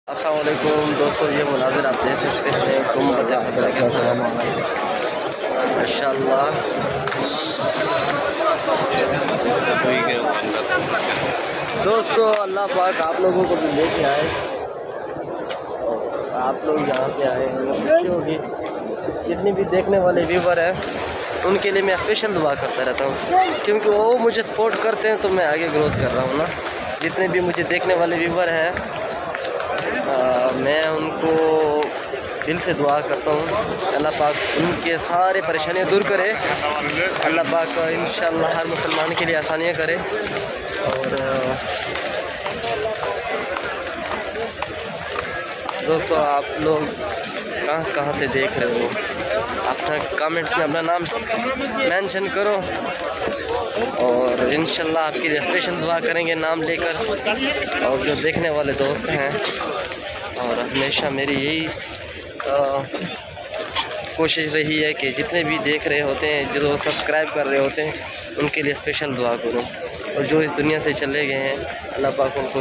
अस्सलाम वालेकुम दोस्तों, ये मुनाज़िर आप देख सकते हैं गुम्बद ख़ज़रा के सामने माशाअल्लाह। दोस्तों अल्लाह पाक आप लोगों को भी लेके आए, आप लोग यहाँ पे आए हैं खुशी होगी। जितने भी देखने वाले व्यूवर हैं उनके लिए मैं स्पेशल दुआ करता रहता हूँ, क्योंकि वो मुझे सपोर्ट करते हैं तो मैं आगे ग्रोथ कर रहा हूँ ना। जितने भी मुझे देखने वाले व्यूवर हैं मैं उनको दिल से दुआ करता हूँ, अल्लाह पाक उनके सारे परेशानियाँ दूर करे। अल्लाह पाक इंशाअल्लाह हर मुसलमान के लिए आसानियाँ करे। और दोस्तों आप लोग कहाँ से देख रहे हो, अपना कमेंट्स में अपना नाम मेंशन करो और इंशाअल्लाह आपके लिए स्पेशल दुआ करेंगे नाम लेकर। और जो देखने वाले दोस्त हैं, और हमेशा मेरी यही कोशिश रही है कि जितने भी देख रहे होते हैं, जो सब्सक्राइब कर रहे होते हैं, उनके लिए स्पेशल दुआ करूं। और जो इस दुनिया से चले गए हैं, अल्लाह पाक उनको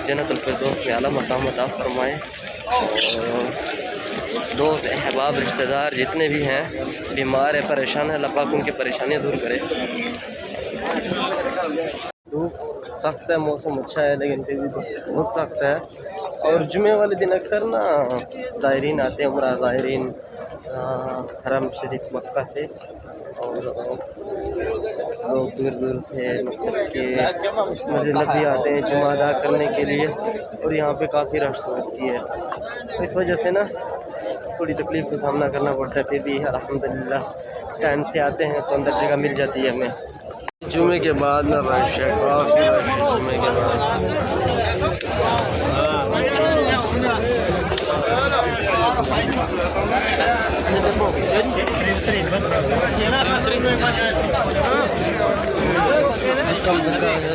जन्नतुल फिरदौस में आला मकाम अता फरमाए। और दोस्त अहबाब रिश्तेदार जितने भी हैं बीमार है, परेशान है, अल्लाह पाक उनकी परेशानियाँ दूर करे। धूप सख्त है, मौसम अच्छा है, लेकिन फिर भी बहुत सख्त है। और जुमे वाले दिन अक्सर ना ज़ायरीन आते हैं, उम्रा ज़ायरीन हरम शरीफ मक्का से, और लोग दूर दूर से मतलब कि मस्जिद नबी आते हैं जुमा अदा करने के लिए। और यहाँ पे काफ़ी रश होती है, इस वजह से ना थोड़ी तकलीफ़ का सामना करना पड़ता है। फिर भी अल्हम्दुलिल्लाह टाइम से आते हैं तो अंदर जगह मिल जाती है हमें। जुमे के बाद ना रश है, काफ़ी रश है जुमे के बाद। कम धक्का है।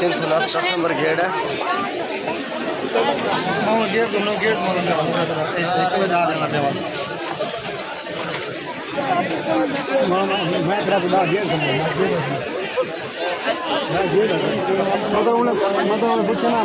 3 नंबर गेट है। गेट दोनों गेट मैं तेरा सुधा गेट मतलब पूछना